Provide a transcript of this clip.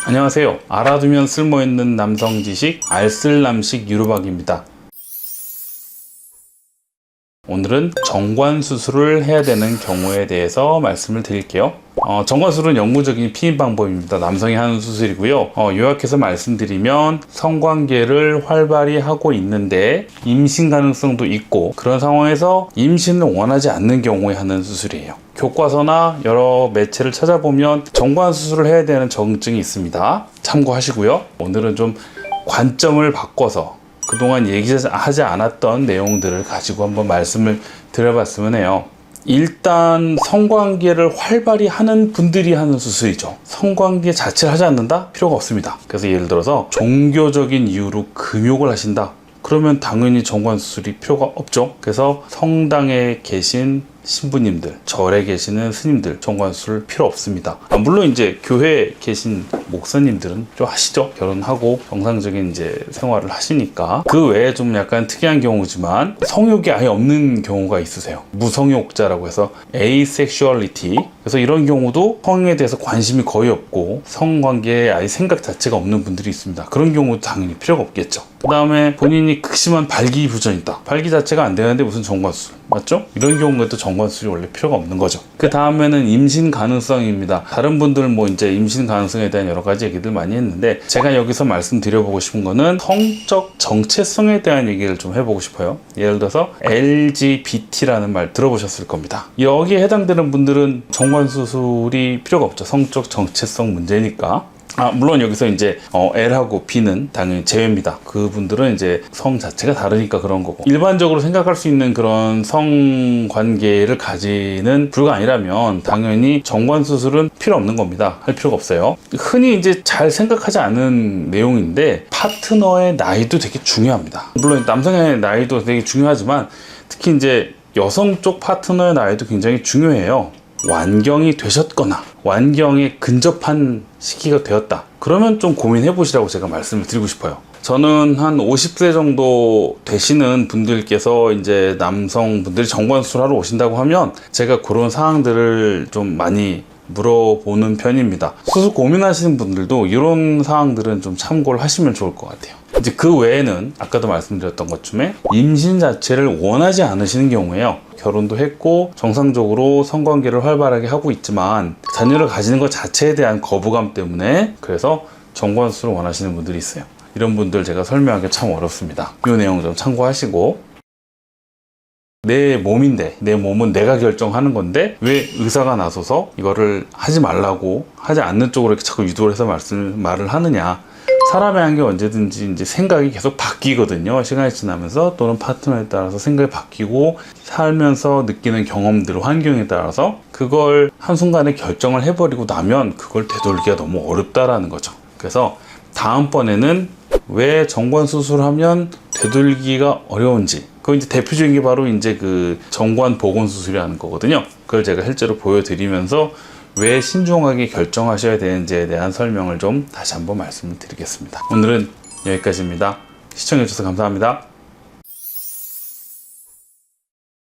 안녕하세요. 알아두면 쓸모있는 남성 지식 알쓸남식 유로박입니다. 오늘은 정관 수술을 해야 되는 경우에 대해서 말씀을 드릴게요. 정관 수술은 영구적인 피임 방법입니다. 남성이 하는 수술이고요. 요약해서 말씀드리면 성관계를 활발히 하고 있는데 임신 가능성도 있고 그런 상황에서 임신을 원하지 않는 경우에 하는 수술이에요. 교과서나 여러 매체를 찾아보면 정관 수술을 해야 되는 정증이 있습니다. 참고하시고요. 오늘은 좀 관점을 바꿔서 그동안 얘기하지 않았던 내용들을 가지고 한번 말씀을 드려봤으면 해요. 일단 성관계를 활발히 하는 분들이 하는 수술이죠. 성관계 자체를 하지 않는다? 필요가 없습니다. 그래서 예를 들어서 종교적인 이유로 금욕을 하신다? 그러면 당연히 정관 수술이 필요가 없죠. 그래서 성당에 계신 신부님들, 절에 계시는 스님들 정관 수술 필요 없습니다. 물론 이제 교회에 계신 목사님들은 좀 하시죠. 결혼하고 정상적인 이제 생활을 하시니까. 그 외에 좀 약간 특이한 경우지만 성욕이 아예 없는 경우가 있으세요. 무성욕자라고 해서 asexuality. 그래서 이런 경우도 성에 대해서 관심이 거의 없고 성관계에 아예 생각 자체가 없는 분들이 있습니다. 그런 경우도 당연히 필요가 없겠죠. 그 다음에 본인이 극심한 발기부전이 있다. 발기 자체가 안 되는데 무슨 정관 수술, 맞죠? 이런 경우에도 정관 수술이 원래 필요가 없는 거죠. 그 다음에는 임신 가능성입니다. 다른 분들 뭐 이제 임신 가능성에 대한 여러 가지 얘기들 많이 했는데 제가 여기서 말씀드려보고 싶은 거는 성적 정체성에 대한 얘기를 좀 해보고 싶어요. 예를 들어서 LGBT라는 말 들어보셨을 겁니다. 여기에 해당되는 분들은 정관 수술이 필요가 없죠. 성적 정체성 문제니까. 물론 여기서 이제 L하고 B는 당연히 제외입니다. 그분들은 이제 성 자체가 다르니까 그런 거고, 일반적으로 생각할 수 있는 그런 성관계를 가지는 부류가 아니라면 당연히 정관 수술은 필요 없는 겁니다. 할 필요가 없어요. 흔히 이제 잘 생각하지 않은 내용인데 파트너의 나이도 되게 중요합니다. 물론 남성의 나이도 되게 중요하지만 특히 이제 여성 쪽 파트너의 나이도 굉장히 중요해요. 완경이 되셨거나 완경에 근접한 시기가 되었다, 그러면 좀 고민해 보시라고 제가 말씀을 드리고 싶어요. 저는 한 50세 정도 되시는 분들께서 이제 남성분들이 정관 수술하러 오신다고 하면 제가 그런 사항들을 좀 많이 물어보는 편입니다. 수술 고민하시는 분들도 이런 사항들은 좀 참고를 하시면 좋을 것 같아요. 이제 그 외에는 아까도 말씀드렸던 것쯤에 임신 자체를 원하지 않으시는 경우에요. 결혼도 했고 정상적으로 성관계를 활발하게 하고 있지만 자녀를 가지는 것 자체에 대한 거부감 때문에 그래서 정관 수술을 원하시는 분들이 있어요. 이런 분들 제가 설명하기 참 어렵습니다. 이 내용 좀 참고하시고, 내 몸인데, 내 몸은 내가 결정하는 건데 왜 의사가 나서서 이거를 하지 말라고 하지 않는 쪽으로 이렇게 자꾸 유도를 해서 말을 하느냐. 사람의 한 게 언제든지 이제 생각이 계속 바뀌거든요. 시간이 지나면서 또는 파트너에 따라서 생각이 바뀌고 살면서 느끼는 경험들, 환경에 따라서 그걸 한순간에 결정을 해버리고 나면 그걸 되돌리기가 너무 어렵다라는 거죠. 그래서 다음번에는 왜 정관 수술하면 되돌리기가 어려운지, 그 이제 대표적인 게 바로 이제 그 정관 복원 수술이라는 거거든요. 그걸 제가 실제로 보여드리면서 왜 신중하게 결정하셔야 되는지에 대한 설명을 좀 다시 한번 말씀을 드리겠습니다. 오늘은 여기까지입니다. 시청해주셔서 감사합니다.